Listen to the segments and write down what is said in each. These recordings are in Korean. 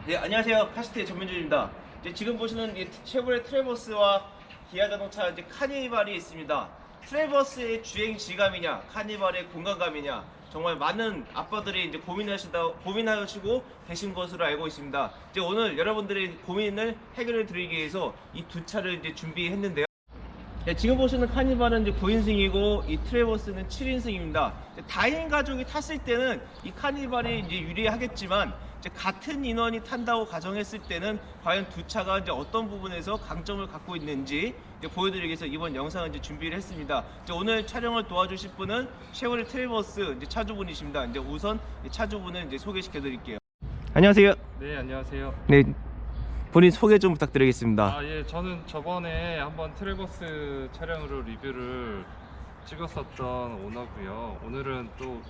네, 안녕하세요. 카시트의 전민준입니다. 지금 보시는 이 쉐보레 트래버스와 기아 자동차 카니발이 있습니다. 트래버스의 주행 질감이냐, 카니발의 공간감이냐, 정말 많은 아빠들이 고민하시고 계신 것으로 알고 있습니다. 오늘 여러분들의 고민을 해결해 드리기 위해서 이 두 차를 준비했는데요. 지금 보시는 카니발은 9인승이고 이 트래버스는 7인승입니다. 다인 가족이 탔을 때는 이 카니발이 유리하겠지만 같은 인원이 탄다고 가정했을 때는 과연 두 차가 어떤 부분에서 강점을 갖고 있는지 보여드리기 위해서 이번 영상을 준비를 했습니다. 오늘 촬영을 도와주실 분은 쉐보레 트래버스 차주분이십니다. 우선 차주분을 소개시켜 드릴게요. 안녕하세요. 네, 안녕하세요. 네, 본인 소개 좀 부탁드리겠습니다. 예, 저는 저번에 한번 트래버스 차량으로 리뷰를 찍었었던 오너고요. 오늘은 또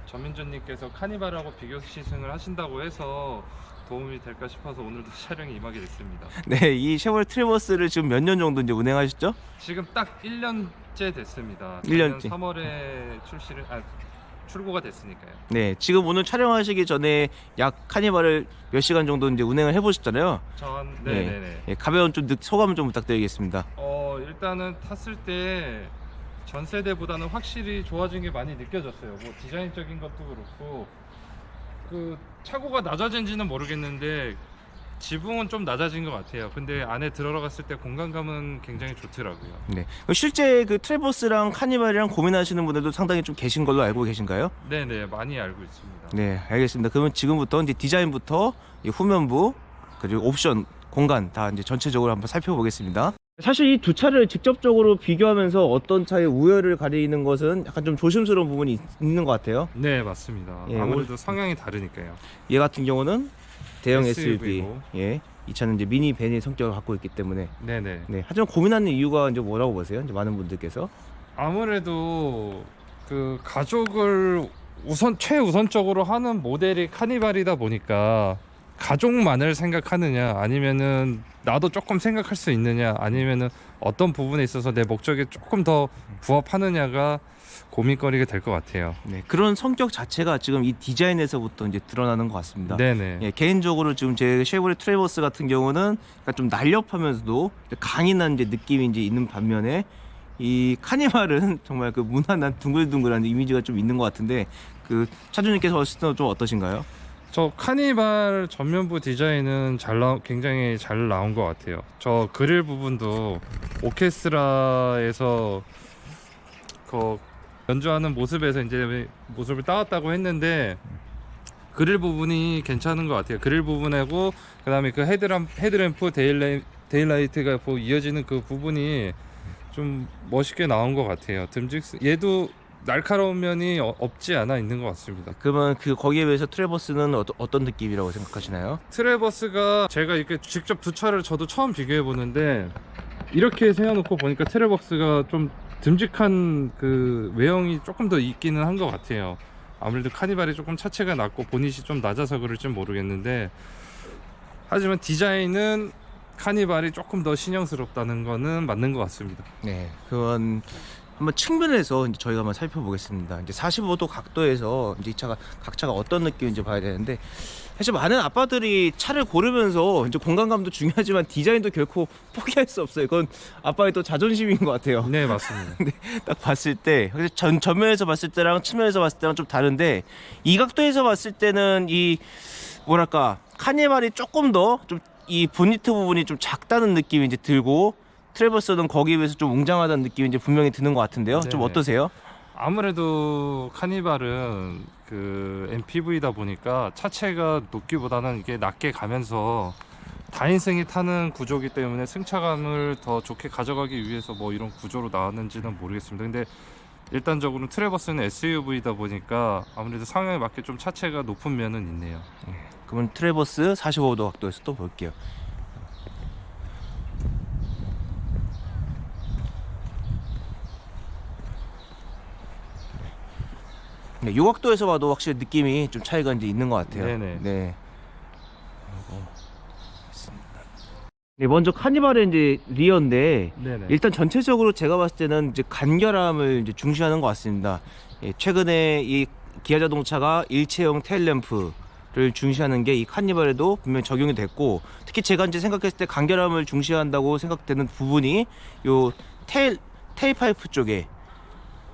전민준님께서 카니발하고 비교 시승을 하신다고 해서 도움이 될까 싶어서 오늘도 촬영에 임하게 됐습니다. 네, 이 쉐보레 트래버스를 지금 몇 년 정도 운행하셨죠? 지금 딱 1년째 됐습니다. 1년째. 3월에 출고가 됐으니까요. 네, 지금 오늘 촬영하시기 전에 약 카니발을 몇 시간 정도 운행을 해보셨잖아요. 네네네. 네, 가벼운 소감 좀 부탁드리겠습니다. 일단은 탔을 때 전 세대보다는 확실히 좋아진 게 많이 느껴졌어요. 뭐 디자인적인 것도 그렇고 그 차고가 낮아진지는 모르겠는데 지붕은 좀 낮아진 것 같아요. 근데 안에 들어갔을 때 공간감은 굉장히 좋더라고요. 네, 실제 그 트래버스랑 카니발이랑 고민하시는 분들도 상당히 좀 계신 걸로 알고 계신가요? 네네, 많이 알고 있습니다. 네, 알겠습니다. 그러면 지금부터 디자인부터 이 후면부 그리고 옵션 공간 다 전체적으로 한번 살펴보겠습니다. 사실 이 두 차를 직접적으로 비교하면서 어떤 차의 우열을 가리는 것은 약간 좀 조심스러운 부분이 있는 것 같아요. 네, 맞습니다. 예, 아무래도 성향이 다르니까요. 얘 같은 경우는 대형 SUV, SUV 고. 예, 이 차는 미니밴의 성격을 갖고 있기 때문에. 네네. 네, 하지만 고민하는 이유가 뭐라고 보세요? 많은 분들께서 아무래도 그 가족을 최우선적으로 하는 모델이 카니발이다 보니까 가족만을 생각하느냐, 아니면은 나도 조금 생각할 수 있느냐, 아니면은 어떤 부분에 있어서 내 목적에 조금 더 부합하느냐가 고민거리가 될 것 같아요. 네, 그런 성격 자체가 지금 이 디자인에서부터 드러나는 것 같습니다. 네네. 예, 개인적으로 지금 제 쉐보레 트래버스 같은 경우는 약간 좀 날렵하면서도 강인한 느낌이 있는 반면에 이 카니발은 정말 그 무난한 둥글둥글한 이미지가 좀 있는 것 같은데, 그 차주님께서 봤을 때는 좀 어떠신가요? 저 카니발 전면부 디자인은 굉장히 잘 나온 것 같아요. 저 그릴 부분도 오케스트라에서 그 연주하는 모습에서 모습을 따왔다고 했는데 그릴 부분이 괜찮은 것 같아요. 그릴 부분하고 그 다음에 그 헤드램프 데일라이트가 이어지는 그 부분이 좀 멋있게 나온 것 같아요. 얘도 날카로운 면이 없지 않아 있는 것 같습니다. 그러면 거기에 비해서 트래버스는 어떤 느낌이라고 생각하시나요? 트래버스가 제가 이렇게 직접 두 차를 저도 처음 비교해 보는데 이렇게 세워놓고 보니까 트래버스가 좀 듬직한 그 외형이 조금 더 있기는 한 것 같아요. 아무래도 카니발이 조금 차체가 낮고 보닛이 좀 낮아서 그럴지 모르겠는데, 하지만 디자인은 카니발이 조금 더 신형스럽다는 거는 맞는 것 같습니다. 네, 그건 한번 측면에서 저희가 한번 살펴보겠습니다. 45도 각도에서 각 차가 어떤 느낌인지 봐야 되는데, 사실 많은 아빠들이 차를 고르면서 공간감도 중요하지만 디자인도 결코 포기할 수 없어요. 그건 아빠의 또 자존심인 것 같아요. 네, 맞습니다. 근데 딱 봤을 때 전면에서 봤을 때랑 측면에서 봤을 때랑 좀 다른데, 이 각도에서 봤을 때는 이 뭐랄까 카니발이 조금 더 좀 이 보니트 부분이 좀 작다는 느낌이 들고, 트래버스는 거기에 비해서 좀 웅장하다는 느낌이 분명히 드는 것 같은데요. 좀 네네. 어떠세요? 아무래도 카니발은 그 MPV다 보니까 차체가 높기보다는 이게 낮게 가면서 다인승이 타는 구조이기 때문에 승차감을 더 좋게 가져가기 위해서 이런 구조로 나왔는지는 모르겠습니다. 근데 일단적으로 트래버스는 SUV다 보니까 아무래도 상황에 맞게 좀 차체가 높은 면은 있네요. 그러면 트래버스 45도 각도에서 또 볼게요. 네, 이 각도에서 봐도 확실히 느낌이 좀 차이가 있는 것 같아요. 네네. 네. 네, 먼저 카니발의 리어인데, 네네. 일단 전체적으로 제가 봤을 때는 간결함을 중시하는 것 같습니다. 예, 최근에 이 기아 자동차가 일체형 테일램프, 중시하는 게 이 카니발에도 분명히 적용이 됐고, 특히 제가 이제 생각했을 때 간결함을 중시한다고 생각되는 부분이 요 테일 파이프 쪽에,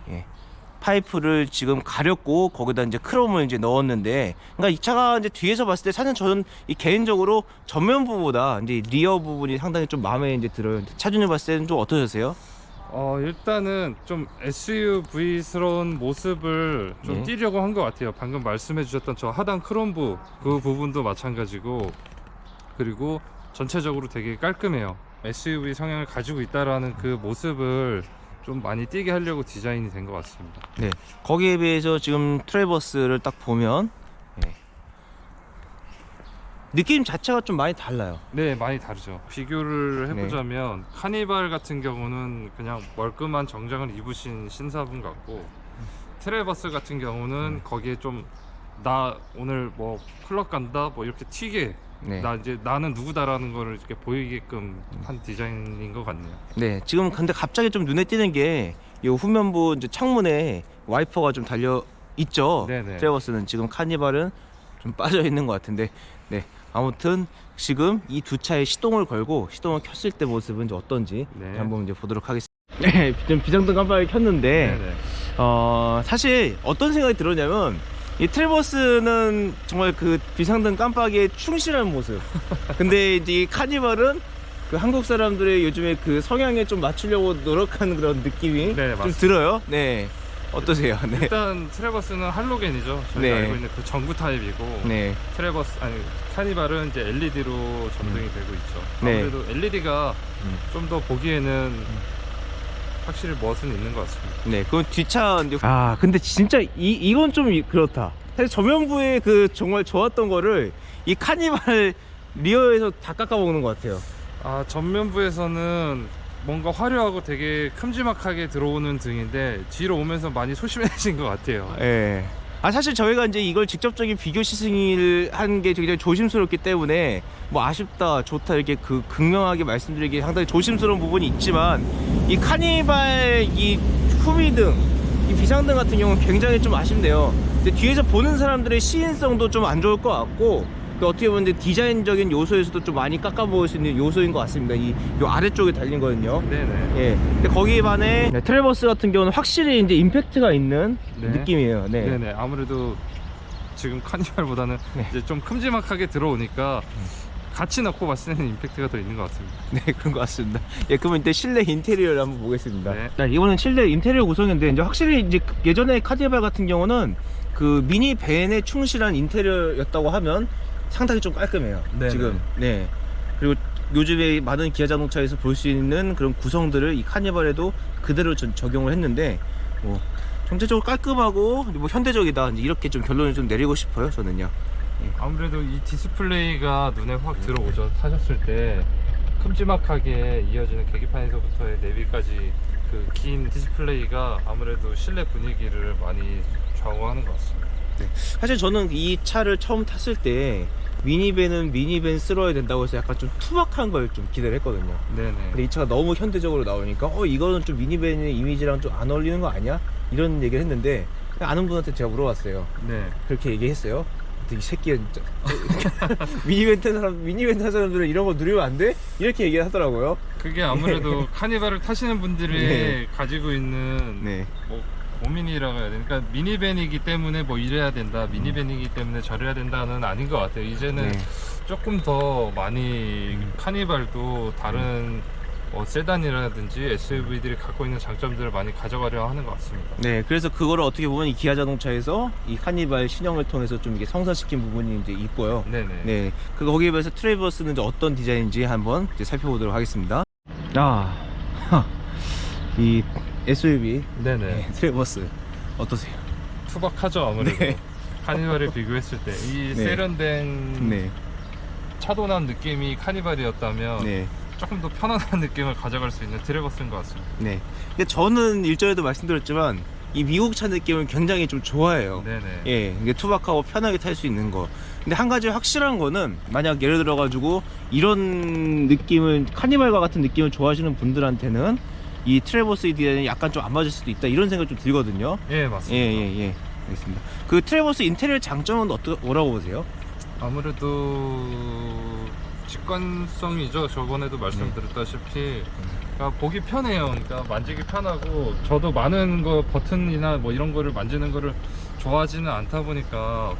예, 파이프를 지금 가렸고 거기다 이제 크롬을 이제 넣었는데, 그러니까 이 차가 이제 뒤에서 봤을 때 사실 저는 이 개인적으로 전면부보다 이제 리어 부분이 상당히 좀 마음에 이제 들어요. 차주님 봤을 때는 좀 어떠셨어요? 일단은 좀 SUV스러운 모습을 좀 네. 띄려고 한 것 같아요. 방금 말씀해 주셨던 저 하단 크롬부 그 부분도 마찬가지고, 그리고 전체적으로 되게 깔끔해요. SUV 성향을 가지고 있다라는 그 모습을 좀 많이 띄게 하려고 디자인이 된 것 같습니다. 네. 거기에 비해서 지금 트래버스를 딱 보면, 예, 느낌 자체가 좀 많이 달라요. 네, 많이 다르죠. 비교를 해보자면 카니발 같은 경우는 그냥 멀끔한 정장을 입으신 신사분 같고, 트래버스 같은 경우는 거기에 좀 나 오늘 뭐 클럽 간다 뭐 이렇게 튀게, 네. 나는 누구다라는 거를 이렇게 보이게끔 한 디자인인 것 같네요. 네. 지금 근데 갑자기 좀 눈에 띄는 게 이 후면부 이제 창문에 와이퍼가 좀 달려 있죠. 네네. 트래버스는. 지금 카니발은 좀 빠져 있는 것 같은데, 네. 아무튼 지금 이 두 차의 시동을 걸고 시동을 켰을 때 모습은 이제 어떤지 네. 한번 이제 보도록 하겠습니다. 네, 좀 비상등 깜빡이 켰는데, 네네. 사실 어떤 생각이 들었냐면, 이 트래버스는 정말 그 비상등 깜빡이에 충실한 모습. 근데 이제 이 카니발은 그 한국 사람들의 요즘에 그 성향에 좀 맞추려고 노력하는 그런 느낌이 네, 좀 맞습니다. 들어요. 네. 어떠세요? 네. 일단 트래버스는 할로겐이죠. 저희가 네. 알고 있는 그 전구 타입이고, 네. 카니발은 이제 LED로 전등이 되고 있죠. 네. 아무래도 LED가 좀 더 보기에는 확실히 멋은 있는 것 같습니다. 네. 그건 뒷차. 근데 진짜 이건 좀 그렇다. 사실 전면부에 그 정말 좋았던 거를 이 카니발 리어에서 다 깎아먹는 것 같아요. 전면부에서는 뭔가 화려하고 되게 큼지막하게 들어오는 등인데, 뒤로 오면서 많이 소심해진 것 같아요. 예. 사실 저희가 이제 이걸 직접적인 비교 시승을 한 게 굉장히 조심스럽기 때문에 뭐 아쉽다, 좋다 이렇게 그 극명하게 말씀드리기 상당히 조심스러운 부분이 있지만, 이 카니발 이 후미등, 이 비상등 같은 경우는 굉장히 좀 아쉽네요. 근데 뒤에서 보는 사람들의 시인성도 좀 안 좋을 것 같고, 어떻게 보면 이제 디자인적인 요소에서도 좀 많이 깎아먹을 수 있는 요소인 것 같습니다. 요 아래쪽에 달린 거는요. 네네. 예. 근데 거기에 반해 트래버스 같은 경우는 확실히 이제 임팩트가 있는 네. 느낌이에요. 네. 네네. 아무래도 지금 카니발보다는 네. 이제 좀 큼지막하게 들어오니까 같이 넣고 봤을 때는 임팩트가 더 있는 것 같습니다. 네, 그런 것 같습니다. 예, 그러면 이제 실내 인테리어를 한번 보겠습니다. 네. 자, 이거는 실내 인테리어 구성인데, 이제 확실히 이제 예전에 카니발 같은 경우는 그 미니밴에 충실한 인테리어였다고 하면 상당히 좀 깔끔해요. 네네. 지금. 네. 그리고 요즘에 많은 기아 자동차에서 볼 수 있는 그런 구성들을 이 카니발에도 그대로 적용을 했는데, 뭐 전체적으로 깔끔하고 뭐 현대적이다, 이렇게 좀 결론을 좀 내리고 싶어요, 저는요. 아무래도 이 디스플레이가 눈에 확 들어오죠. 타셨을 때 큼지막하게 이어지는 계기판에서부터의 내비까지 그 긴 디스플레이가 아무래도 실내 분위기를 많이 좌우하는 것 같습니다. 사실 저는 이 차를 처음 탔을 때 미니밴은 미니밴스러워야 된다고 해서 약간 좀 투박한 걸 좀 기대를 했거든요. 네네. 근데 이 차가 너무 현대적으로 나오니까 이거는 좀 미니밴의 이미지랑 좀 안 어울리는 거 아니야? 이런 얘기를 했는데, 아는 분한테 제가 물어봤어요. 네. 그렇게 얘기했어요. 이 새끼야 진짜. 미니밴 탄 사람들은 이런 거 누리면 안 돼? 이렇게 얘기를 하더라고요. 그게 아무래도 카니발을 타시는 분들이 네. 가지고 있는 네. 뭐 고민이라고 해야 되나? 그러니까 미니밴이기 때문에 뭐 이래야 된다, 미니밴이기 때문에 저래야 된다는 아닌 것 같아요. 이제는 네. 조금 더 많이 카니발도 다른 세단이라든지 SUV들이 갖고 있는 장점들을 많이 가져가려 하는 것 같습니다. 네, 그래서 그거를 어떻게 보면 이 기아 자동차에서 이 카니발 신형을 통해서 좀 이게 성사시킨 부분이 이제 있고요. 네네. 네, 거기에 비해서 트래버스는 이제 어떤 디자인인지 한번 이제 살펴보도록 하겠습니다. 이 SUV 네네. 트래버스 어떠세요? 투박하죠, 아무래도. 네. 카니발에 비교했을 때 이 네. 세련된 네, 차도남 느낌이 카니발이었다면 네, 조금 더 편안한 느낌을 가져갈 수 있는 트래버스인 것 같습니다. 네. 근데 저는 일전에도 말씀드렸지만 이 미국 차 느낌을 굉장히 좀 좋아해요. 네네. 예, 이게 투박하고 편하게 탈 수 있는 거. 근데 한 가지 확실한 거는, 만약 예를 들어 가지고 이런 느낌을, 카니발과 같은 느낌을 좋아하시는 분들한테는 이 트래버스 디자인이 약간 좀 안 맞을 수도 있다, 이런 생각이 좀 들거든요. 예, 맞습니다. 예. 알겠습니다. 그 트래버스 인테리어 장점은 뭐라고 보세요? 아무래도 직관성이죠. 저번에도 말씀드렸다시피 그러니까 보기 편해요. 그러니까 만지기 편하고, 저도 많은 거 버튼이나 뭐 이런 거를 만지는 거를 좋아하지는 않다 보니까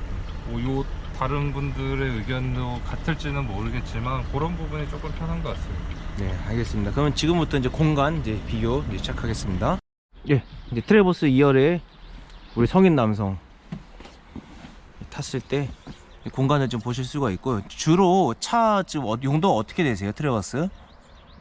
요 다른 분들의 의견도 같을지는 모르겠지만 그런 부분이 조금 편한 것 같습니다. 네, 알겠습니다. 그러면 지금부터 이제 공간 이제 비교 이제 시작하겠습니다. 예, 이제 트레버스 2열에 우리 성인 남성 탔을 때 공간을 좀 보실 수가 있고요. 주로 차 지금 용도가 어떻게 되세요, 트레버스?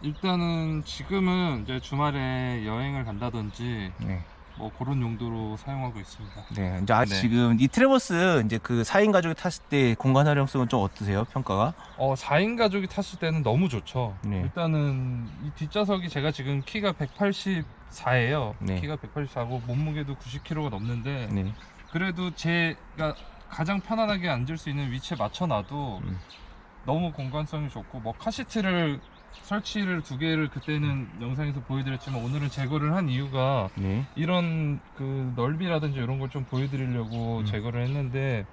일단은 지금은 이제 주말에 여행을 간다든지 네. 뭐 그런 용도로 사용하고 있습니다. 네, 이제 네. 지금 이 트레버스 이제 그 4인 가족이 tas을 때 공간 활용성은 좀 어떠세요, 평가가? 4인 가족이 탔을 때는 너무 좋죠. 네. 일단은 이 뒷좌석이, 제가 지금 키가 184예요. 네. 키가 184고 몸무게도 90kg가 넘는데 네. 그래도 제가 가장 편안하게 앉을 수 있는 위치에 맞춰놔도 너무 공간성이 좋고, 뭐 카시트를 설치를 2개를 그때는 영상에서 보여드렸지만 오늘은 제거를 한 이유가 네. 이런 그 넓이라든지 이런 걸 좀 보여드리려고 제거를 했는데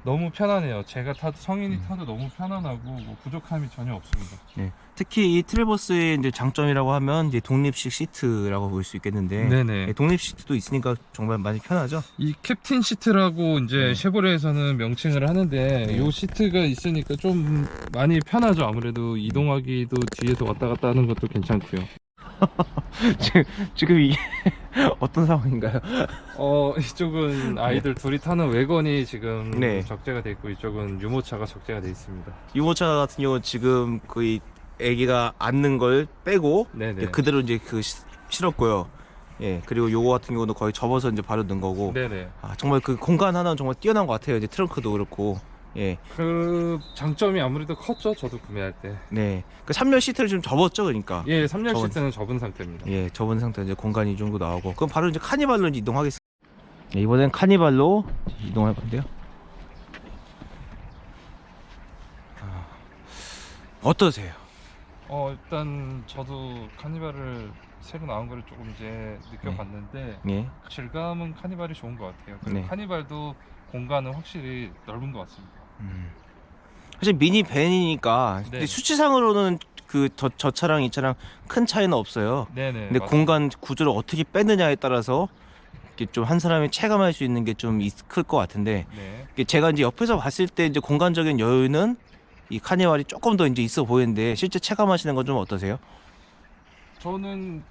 너무 편하네요. 제가 타도, 성인이 타도 너무 편안하고 뭐 부족함이 전혀 없습니다. 네. 특히 이 트레버스의 이제 장점이라고 하면 이제 독립식 시트라고 볼 수 있겠는데, 네네. 네, 독립 시트도 있으니까 정말 많이 편하죠. 이 캡틴 시트라고 이제 쉐보레에서는 명칭을 하는데, 네. 이 시트가 있으니까 좀 많이 편하죠. 아무래도 이동하기도 뒤에서 왔다 갔다 하는 것도 괜찮고요. 지금 이게 어떤 상황인가요? 이쪽은 아이들 둘이 타는 외건이 지금 네. 적재가 돼 있고, 이쪽은 유모차가 적재가 돼 있습니다. 유모차 같은 경우는 지금 거의 애기가 앉는 걸 빼고 네네. 그대로 이제 실었고요. 예, 그리고 요거 같은 경우도 거의 접어서 이제 바로 넣은 거고. 네네. 아, 정말 그 공간 하나는 정말 뛰어난 것 같아요. 이제 트렁크도 그렇고. 예, 그 장점이 아무래도 컸죠. 저도 구매할 때. 네. 그 3열 시트를 좀 접었죠, 그러니까. 예, 3열 접은- 시트는 접은 상태입니다. 예, 접은 상태 이제 공간이 이 정도 나오고. 그럼 바로 이제 카니발로 이제 이동하겠습니다. 네, 이번엔 카니발로 이동할 건데요. 어떠세요? 일단 저도 카니발을 새로 나온 거를 조금 이제 느껴봤는데 예. 질감은 카니발이 좋은 것 같아요. 그리고 네. 카니발도 공간은 확실히 넓은 것 같습니다. 사실 미니 밴이니까 네. 수치상으로는 그 저 차랑 이 차랑 큰 차이는 없어요. 네네. 근데 맞습니다. 공간 구조를 어떻게 빼느냐에 따라서 이렇게 좀 한 사람이 체감할 수 있는 게 좀 클 것 같은데, 네. 이게 제가 이제 옆에서 봤을 때 이제 공간적인 여유는 이 카니발이 조금 더 이제 있어 보이는데, 실제 체감하시는 건 좀 어떠세요? 저는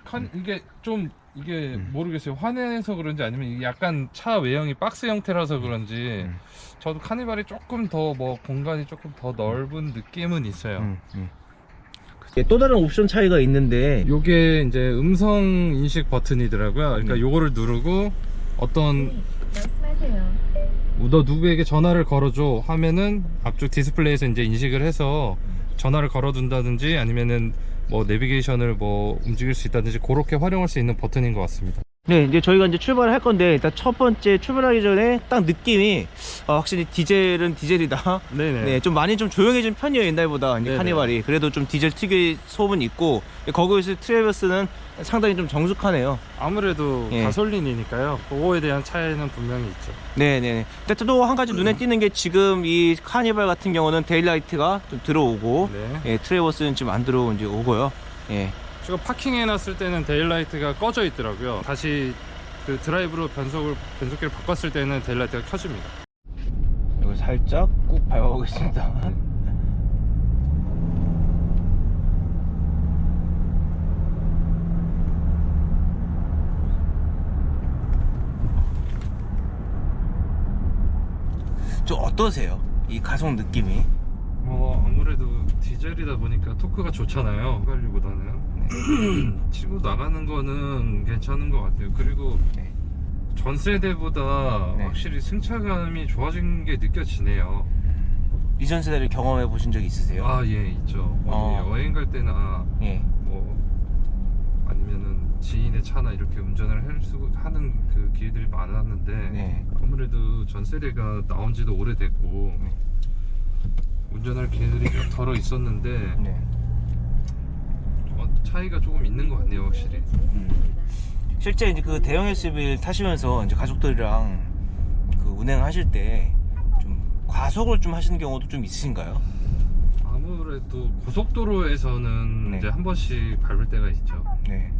이게 모르겠어요. 환해서 그런지 아니면 이게 약간 차 외형이 박스 형태라서 그런지 저도 카니발이 조금 더 뭐 공간이 조금 더 넓은 느낌은 있어요. 또 다른 옵션 차이가 있는데, 요게 이제 음성 인식 버튼이더라고요. 그러니까 요거를 누르고 어떤 말씀하세요. 너 누구에게 전화를 걸어줘 하면은 앞쪽 디스플레이에서 이제 인식을 해서 전화를 걸어둔다든지 아니면은 뭐 내비게이션을 뭐 움직일 수 있다든지 그렇게 활용할 수 있는 버튼인 것 같습니다. 네, 이제 저희가 이제 출발을 할 건데, 일단 첫 번째 출발하기 전에 딱 느낌이 확실히 디젤은 디젤이다. 네네. 네, 좀 많이 좀 조용해진 편이에요, 옛날보다. 이제 네네. 카니발이 그래도 좀 디젤 특유의 소음은 있고, 거기에서 트레버스는 상당히 좀 정숙하네요. 아무래도 예. 가솔린이니까요. 그거에 대한 차이는 분명히 있죠. 네네. 근데 또 한 가지 눈에 띄는 게, 지금 이 카니발 같은 경우는 데일라이트가 좀 들어오고, 네. 예, 트레버스는 지금 안 들어오고요. 예. 제가 파킹해 놨을 때는 데일라이트가 꺼져 있더라고요. 다시 그 드라이브로 변속기를 바꿨을 때는 데일라이트가 켜집니다. 이거 살짝 꾹 밟아보겠습니다. 좀 어떠세요? 이 가속 느낌이? 아무래도 디젤이다 보니까 토크가 좋잖아요. 휘발유보다는. 치고 나가는 거는 괜찮은 것 같아요. 그리고 네. 전 세대보다 네. 확실히 승차감이 좋아진 게 느껴지네요. 이전 세대를 경험해 보신 적 있으세요? 예, 있죠. 여행 갈 때나 예. 뭐 아니면은 지인의 차나 이렇게 운전을 하는 그 기회들이 많았는데, 네. 아무래도 전 세대가 나온 지도 오래됐고 네. 운전할 기회들이 좀 덜어 있었는데 네. 차이가 조금 있는 것 같네요, 확실히. 실제 이제 그 대형 SUV를 타시면서 이제 가족들이랑 그 운행하실 때 좀 과속을 좀 하시는 경우도 좀 있으신가요? 아무래도 고속도로에서는 네. 이제 한 번씩 밟을 때가 있죠. 네.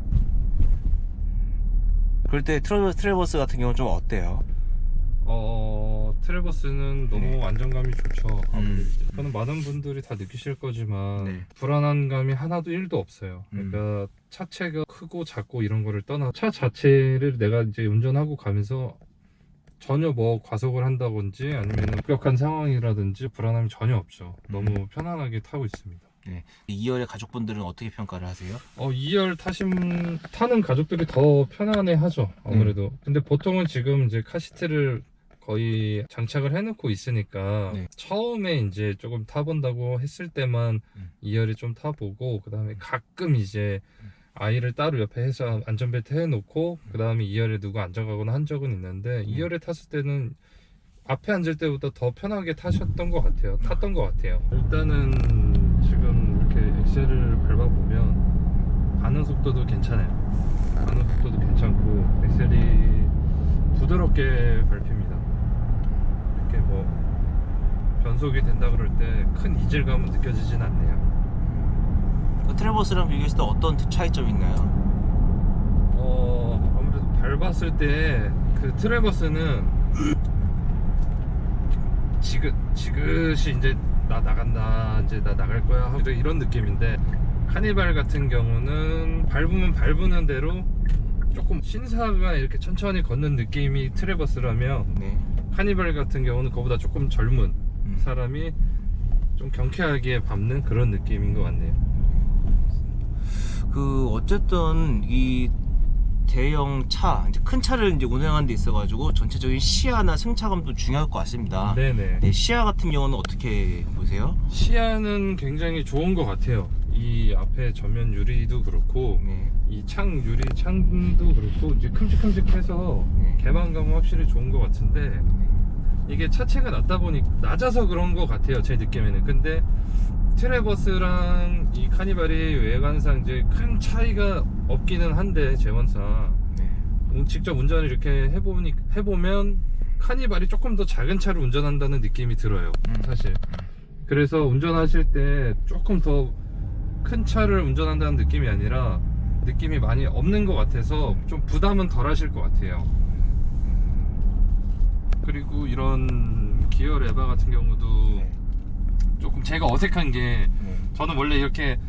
그럴 때 트래버스 같은 경우는 좀 어때요? 트래버스는 너무 네. 안정감이 좋죠. 저는 많은 분들이 다 느끼실 거지만 네. 불안한 감이 하나도 1도 없어요. 그러니까 차체가 크고 작고 이런 거를 떠나 차 자체를 내가 이제 운전하고 가면서 전혀 뭐 과속을 한다든지 아니면 급격한 상황이라든지 불안함이 전혀 없죠. 너무 편안하게 타고 있습니다. 네. 2열의 가족분들은 어떻게 평가를 하세요? 2열 타는 가족들이 더 편안해 하죠. 아무래도. 근데 보통은 지금 이제 카시트를 거의 장착을 해놓고 있으니까 네. 처음에 이제 조금 타본다고 했을 때만 2열이 좀 타보고 그 다음에 가끔 이제 아이를 따로 옆에 해서 안전벨트 해놓고 그 다음에 2열에 누구 앉아가거나 한 적은 있는데 2열에 탔을 때는 앞에 앉을 때보다 더 편하게 탔던 것 같아요. 일단은 지금 이렇게 엑셀을 밟아보면 가는 속도도 괜찮아요. 가는 속도도 괜찮고 엑셀이 부드럽게 밟힙니다. 이렇게 뭐 변속이 된다 그럴 때 큰 이질감은 느껴지진 않네요. 트래버스랑 비교했을 때 어떤 차이점이 있나요? 아무래도 밟았을 때 그 트래버스는 지그시 이제 나 나간다, 이제 나 나갈 거야 하고 이런 느낌인데, 카니발 같은 경우는 밟으면 밟는 대로 조금 신사가 이렇게 천천히 걷는 느낌이 트래버스라면, 네. 카니발 같은 경우는 그거보다 조금 젊은 사람이 좀 경쾌하게 밟는 그런 느낌인 것 같네요. 어쨌든 이 대형 차, 이제 큰 차를 이제 운행하는 데 있어가지고 전체적인 시야나 승차감도 중요할 것 같습니다. 네네. 네, 시야 같은 경우는 어떻게 보세요? 시야는 굉장히 좋은 것 같아요. 이 앞에 전면 유리도 그렇고, 네. 이 유리 창도 그렇고, 이제 큼직큼직해서 네. 개방감은 확실히 좋은 것 같은데, 이게 차체가 낮아서 그런 것 같아요, 제 느낌에는. 근데 트래버스랑 이 카니발이 외관상 이제 큰 차이가 없기는 한데, 제원상 네. 직접 운전을 이렇게 해보면 카니발이 조금 더 작은 차를 운전한다는 느낌이 들어요, 사실. 그래서 운전하실 때 조금 더 큰 차를 운전한다는 느낌이 아니라 느낌이 많이 없는 것 같아서 좀 부담은 덜 하실 것 같아요. 그리고 이런 기어 레버 같은 경우도 조금 제가 어색한 게, 저는 원래 이렇게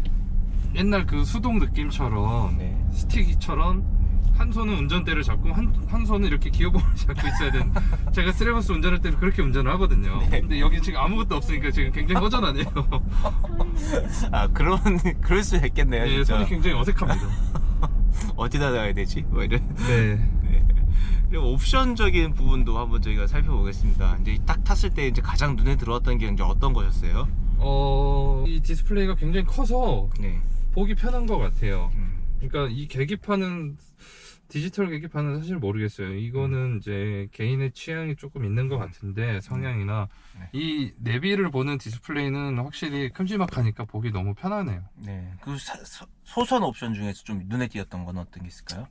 옛날 그 수동 느낌처럼 네. 스틱처럼 한 손은 운전대를 잡고 한 손은 이렇게 기어봉을 잡고 있어야 되는, 제가 트래버스 운전할 때는 그렇게 운전을 하거든요. 네. 근데 여기 지금 아무것도 없으니까 지금 굉장히 허전하네요. 그럴 수 있겠네요. 네, 진짜. 손이 굉장히 어색합니다. 어디다 놔야 되지? 뭐 이런. 네. 네. 그리고 옵션적인 부분도 한번 저희가 살펴보겠습니다. 이제 딱 탔을 때 이제 가장 눈에 들어왔던 게 이제 어떤 거였어요? 이 디스플레이가 굉장히 커서 네. 보기 편한 것 같아요. 그러니까 이 계기판은, 디지털 계기판은 사실 모르겠어요. 이거는 이제 개인의 취향이 조금 있는 것 같은데, 성향이나 이 내비를 보는 디스플레이는 확실히 큼지막하니까 보기 너무 편하네요. 네. 소소한 옵션 중에서 좀 눈에 띄었던 건 어떤 게 있을까요?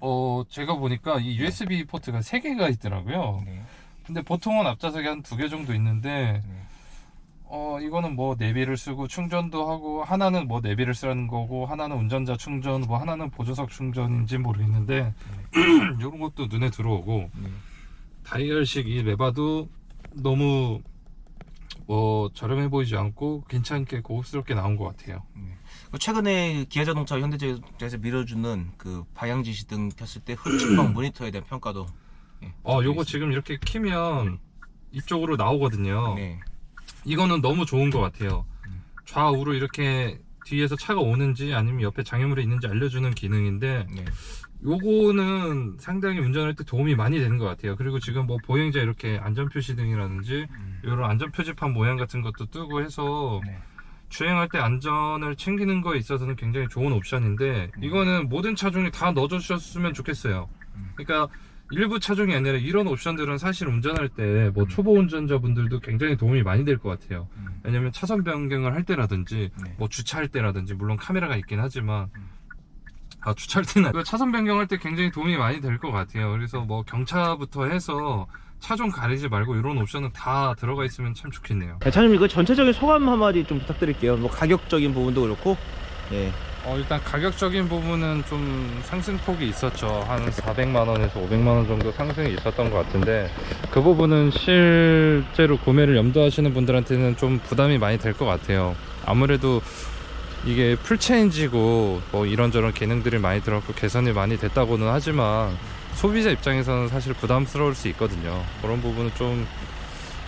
제가 보니까 이 USB 포트가 3개가 있더라고요. 네. 근데 보통은 앞좌석에 한 2개 정도 있는데, 네. 이거는 뭐 내비를 쓰고 충전도 하고, 하나는 뭐 내비를 쓰는 거고, 하나는 운전자 충전, 뭐 하나는 보조석 충전인지 모르겠는데, 이런 것도 눈에 들어오고, 다이얼식 이 레바도 너무 뭐 저렴해 보이지 않고 괜찮게 고급스럽게 나온 것 같아요. 최근에 기아자동차, 현대자동차에서 밀어주는 그 방향 지시 등 켰을 때 후측방 모니터에 대한 평가도. 요거 지금 이렇게 키면 이쪽으로 나오거든요. 네. 이거는 너무 좋은 것 같아요. 좌우로 이렇게 뒤에서 차가 오는지 아니면 옆에 장애물이 있는지 알려주는 기능인데, 네. 요거는 상당히 운전할 때 도움이 많이 되는 것 같아요. 그리고 지금 뭐 보행자 이렇게 안전표시 등이라든지 이런 안전표지판 모양 같은 것도 뜨고 해서 네. 주행할 때 안전을 챙기는 거에 있어서는 굉장히 좋은 옵션인데, 이거는 모든 차종이 다 넣어주셨으면 좋겠어요. 그러니까 일부 차종이 아니라 이런 옵션들은 사실 운전할 때 뭐 초보 운전자분들도 굉장히 도움이 많이 될 것 같아요. 왜냐면 차선 변경을 할 때라든지 뭐 주차할 때라든지, 물론 카메라가 있긴 하지만 주차할 때는 차선 변경할 때 굉장히 도움이 많이 될 것 같아요. 그래서 뭐 경차부터 해서 차종 가리지 말고 이런 옵션은 다 들어가 있으면 참 좋겠네요. 차장님 그 전체적인 소감 한마디 좀 부탁드릴게요. 뭐 가격적인 부분도 그렇고. 예. 일단 가격적인 부분은 좀 상승폭이 있었죠. 한 400만원에서 500만원 정도 상승이 있었던 것 같은데, 그 부분은 실제로 구매를 염두하시는 분들한테는 좀 부담이 많이 될 것 같아요. 아무래도 이게 풀체인지고 뭐 이런저런 기능들이 많이 들어갔고 개선이 많이 됐다고는 하지만 소비자 입장에서는 사실 부담스러울 수 있거든요. 그런 부분은 좀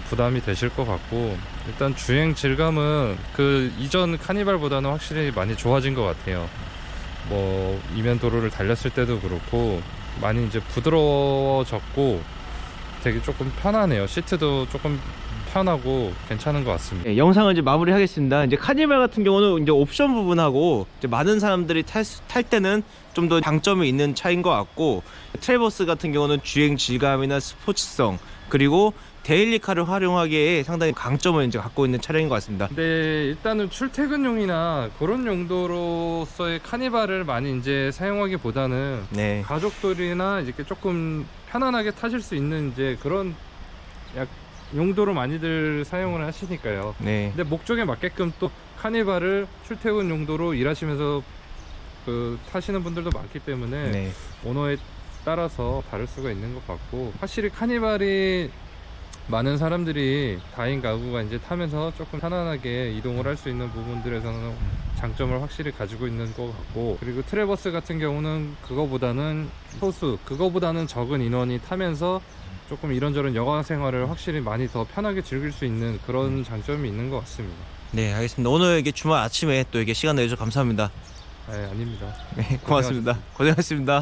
부담이 되실 것 같고, 일단 주행 질감은 그 이전 카니발보다는 확실히 많이 좋아진 것 같아요. 뭐 이면 도로를 달렸을 때도 그렇고 많이 이제 부드러워졌고 되게 조금 편하네요. 시트도 조금 편하고 괜찮은 것 같습니다. 예, 영상을 이제 마무리하겠습니다. 이제 카니발 같은 경우는 이제 옵션 부분하고 이제 많은 사람들이 탈 때는 좀 더 장점이 있는 차인 것 같고, 트래버스 같은 경우는 주행 질감이나 스포츠성 그리고 데일리카를 활용하기에 상당히 강점을 이제 갖고 있는 차량인 것 같습니다. 근데 일단은 출퇴근용이나 그런 용도로서의 카니발을 많이 이제 사용하기보다는 네. 가족들이나 이렇게 조금 편안하게 타실 수 있는 이제 그런 용도로 많이들 사용을 하시니까요. 네. 근데 목적에 맞게끔 또 카니발을 출퇴근 용도로 일하시면서 타시는 분들도 많기 때문에 네. 오너에 따라서 다를 수가 있는 것 같고, 확실히 카니발이 많은 사람들이 다인 가구가 이제 타면서 조금 편안하게 이동을 할 수 있는 부분들에서는 장점을 확실히 가지고 있는 것 같고, 그리고 트래버스 같은 경우는 그거보다는 적은 인원이 타면서 조금 이런저런 여가 생활을 확실히 많이 더 편하게 즐길 수 있는 그런 장점이 있는 것 같습니다. 네, 알겠습니다. 오늘 이게 주말 아침에 또 이게 시간 내주셔서 감사합니다. 네, 아닙니다. 네, 고맙습니다. 고생하셨습니다.